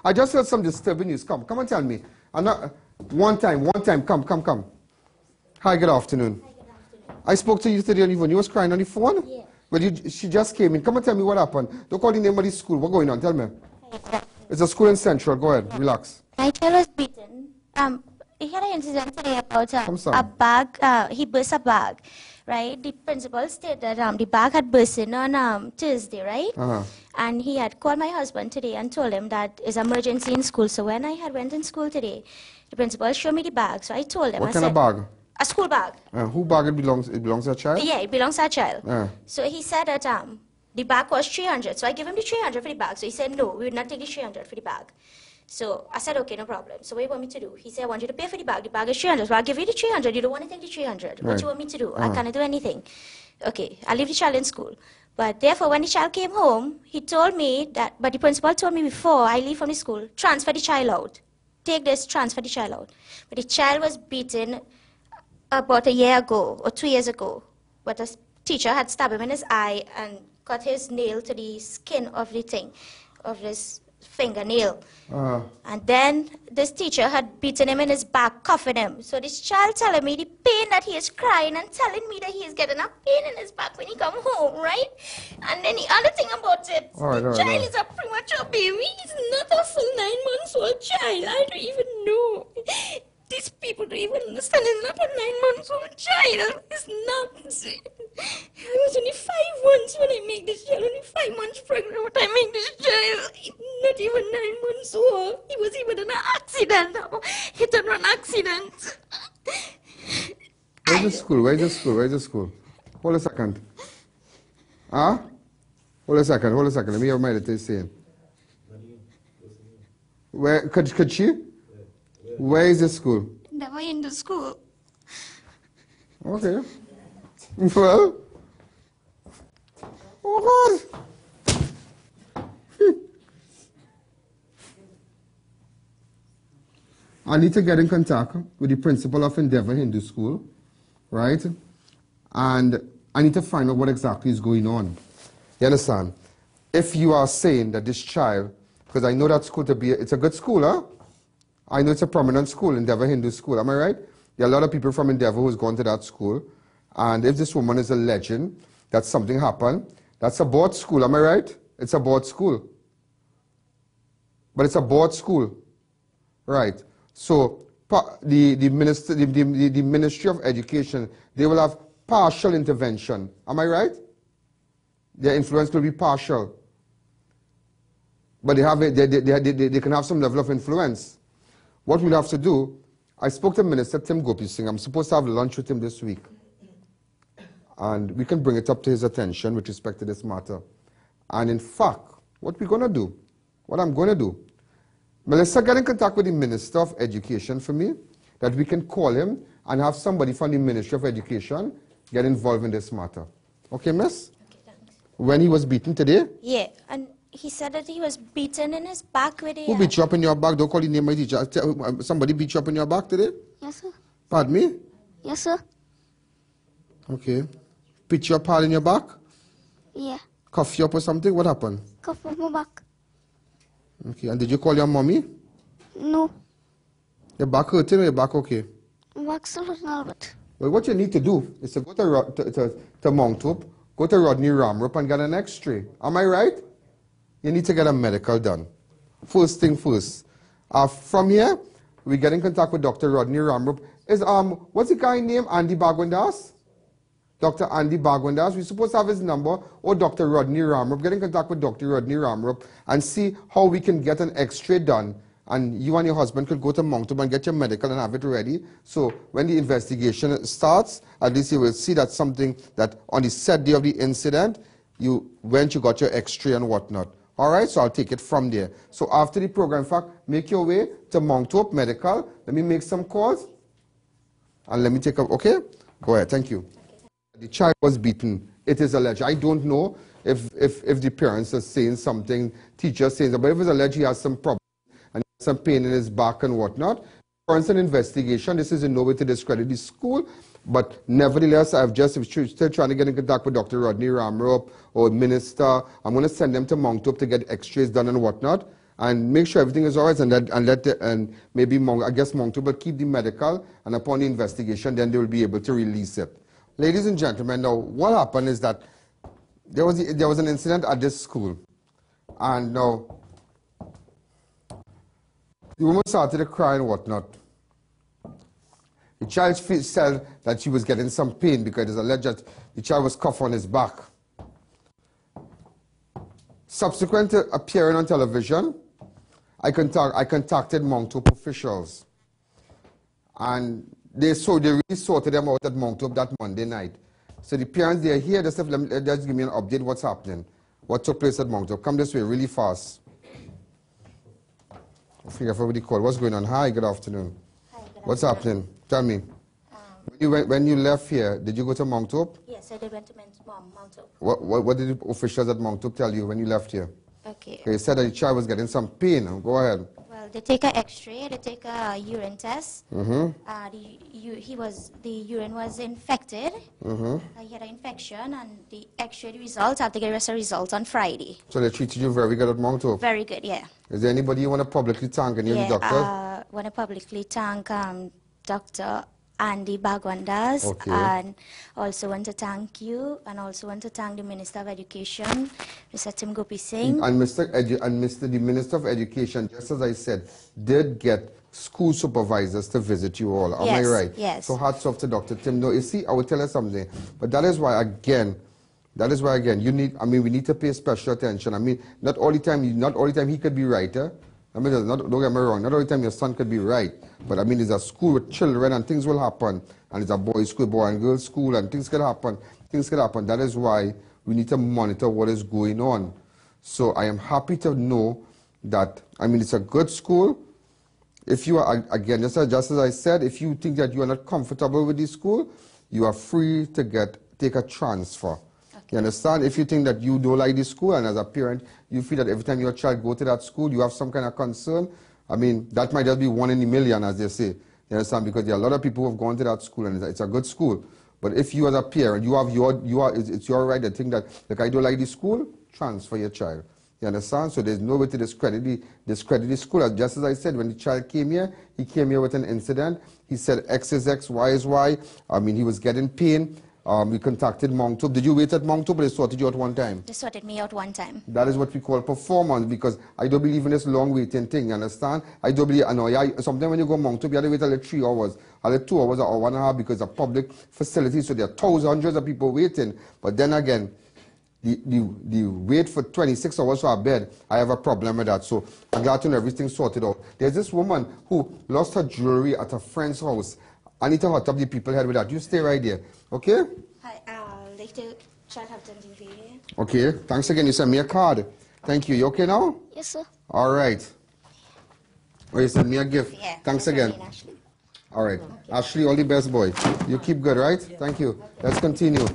I just heard some disturbing news. Come and tell me. I'm not, one time, come. Hi, good afternoon. Hi, good afternoon. I spoke to you today on the phone. You was crying on the phone? Yeah. Well, she just came in. Come and tell me what happened. Don't call the name of the school. What's going on? Tell me. Hi, It's a school in Central. Go ahead. Relax. my child was beaten. He had an incident today about a bag. He burst a bag, right? The principal stated that the bag had burst in on Thursday, right? And he had called my husband today and told him that it's an emergency in school. So when I had went in school today, the principal showed me the bag. So I told him. What kind of bag? A school bag. Who bag it belongs? It belongs to a child? Yeah, it belongs to a child. So he said that the bag was 300. So I gave him the 300 for the bag. So he said, no, we would not take the 300 for the bag. So I said, okay, no problem. So what do you want me to do? He said, I want you to pay for the bag. The bag is 300. So I'll give you the 300. You don't want to take the 300. What do you want me to do? I cannot do anything. Okay, I'll leave the child in school. But therefore, when the child came home, he told me that, but the principal told me before I leave from the school, transfer the child out. Take this, transfer the child out. But the child was beaten about a year ago or 2 years ago. But a teacher had stabbed him in his eye and cut his nail to the skin of the thing, of his fingernail. And then this teacher had beaten him in his back, cuffing him. So this child telling me the pain that he is crying and telling me that he is getting a pain in his back when he come home, right? And then the other thing about it, the child is a premature baby. He's not a full 9 months old child. I don't even know. These people don't even understand. It's not a 9 months old child. It's not. I was only 5 months when I made this child. Only 5 months pregnant when I made this child. Not even 9 months old. He was even in an accident. Hit and run accident. Where's the school? Where's the school? Hold a second. Hold a second. Let me hear what my little is saying. Where, could she? Where is the school? Never in the school. Okay. Well. Oh God. I need to get in contact with the principal of Endeavour Hindu School, right? And I need to find out what exactly is going on. You understand? If you are saying that this child, because I know that school to be, it's a good school, huh? I know it's a prominent school, Endeavour Hindu School, am I right? There are a lot of people from Endeavour who's gone to that school. And if this woman is a legend, that something happened, that's a board school, am I right? It's a board school. But it's a board school, right? So the Ministry of Education, they will have partial intervention, am I right? Their influence will be partial. But they can have some level of influence. What we'll have to do, I spoke to Minister Tim Gopi Singh. I'm supposed to have lunch with him this week. And we can bring it up to his attention with respect to this matter. And in fact, what we're going to do, what I'm going to do, Melissa, get in contact with the Minister of Education for me, that we can call him and have somebody from the Ministry of Education get involved in this matter. Okay, miss? Okay, thanks. When he was beaten today? Yeah, and he said that he was beaten in his back with a... Who beat you up in your back? Don't call the name of the teacher. Somebody beat you up in your back today? Yes, sir. Pardon me? Yes, sir. Okay. Beat you up hard in your back? Yeah. Cuff you up or something? What happened? Cuff up my back. Okay. And did you call your mommy? No. Your back hurting or your back okay? My back's still hurting a little bit. Well, what you need to do is to go to Mount Hope, go to Rodney Ramrup and get an x-ray. Am I right? You need to get a medical done. First thing first. From here, we get in contact with Dr. Rodney Ramrup. What's the guy named? Andy Bagwandas? Dr. Andy Bagwandas. We're supposed to have his number, or Dr. Rodney Ramrup. Get in contact with Dr. Rodney Ramrup and see how we can get an x-ray done. And you and your husband could go to Mount Hope and get your medical and have it ready. So when the investigation starts, at least you will see that something that on the set day of the incident, you got your x-ray and whatnot. All right, so I'll take it from there. So after the program, in fact, make your way to Mount Hope Medical. Let me make some calls. And let me take up, okay? Go ahead, thank you. The child was beaten. It is alleged. I don't know if the parents are saying something, teachers saying something, but if it's alleged he has some problem and some pain in his back and whatnot, parents an investigation. This is in no way to discredit the school, but nevertheless, I'm still trying to get in contact with Dr. Rodney Ramrup or Minister. I'm going to send them to Mount Hope to get x-rays done and whatnot. and make sure everything is all right, and maybe I guess Moncton will keep the medical, and upon the investigation, then they will be able to release it. Ladies and gentlemen, now what happened is that there was an incident at this school, and now the woman started to cry and whatnot. The child said that she was getting some pain because it is alleged that the child was cuffed on his back. Subsequent to appearing on television, I contacted Moncton officials, and they really sorted them out at Moncton that Monday night. So the parents, they are here. They said, just give me an update what's happening, what took place at Moncton. Come this way really fast. I forget everybody called. What's going on? Hi, good afternoon. Hi, good What's afternoon. happening? Tell me. When you left here, did you go to Moncton? Yes, I did went to Moncton. What did the officials at Moncton tell you when you left here? Okay. They said that the child was getting some pain. Go ahead. Well, they take an X-ray, they take a urine test. The urine was infected. He had an infection, and the X-ray results, I have to get the rest of the results on Friday. So they treated you very good at Moncton? Very good, yeah. Is there anybody you want to publicly thank, any of the doctors? I want to publicly thank Dr. Andy Bagwandas, Okay. and also want to thank you, and also want to thank the Minister of Education, Mr. Tim Gopi Singh. And the Minister of Education, just as I said, did get school supervisors to visit you all. Am I right? Yes. So hats off to Dr. Tim. No, you see, I will tell you something. But that is why, again, we need to pay special attention. I mean, not all the time he could be right. I mean, don't get me wrong, not all the time your son could be right. But I mean, it's a school with children and things will happen. And it's a boys' school, boy and girls school, and things can happen. Things can happen. That is why we need to monitor what is going on. So I am happy to know that, I mean, it's a good school. If you are, again, just as I said, if you think that you are not comfortable with this school, you are free to take a transfer. You understand? If you think that you don't like this school, and as a parent, you feel that every time your child go to that school, you have some kind of concern, I mean, that might just be 1 in a million, as they say. You understand? Because there are a lot of people who have gone to that school, and it's a good school. But if you as a parent, it's your right to think that, like, I don't like this school, transfer your child. You understand? So there's no way to discredit the school. Just as I said, when the child came here, he came here with an incident. He said X is X, Y is Y. I mean, he was getting pain. We contacted Moncton. Did you wait at Moncton, but they sorted you out one time? They sorted me out one time. That is what we call performance, because I don't believe in this long waiting thing, you understand? I don't believe, sometimes when you go Moncton, you have to wait a little 3 hours, a little 2 hours, or 1.5 because it's a public facility, so there are thousands, hundreds of people waiting. But then again, the wait for 26 hours for a bed, I have a problem with that. So I'm glad to know everything's sorted out. There's this woman who lost her jewelry at a friend's house. I need to hot up the people head with that. You stay right there, okay? Hi, like the child have something for you. Okay, thanks again. You sent me a card. Thank you. You okay now? Yes, sir. All right. Oh, you sent me a gift. Yeah. Thanks again. All right. Okay. Ashley, all the best, boy. You keep good, right? Thank you. Let's continue.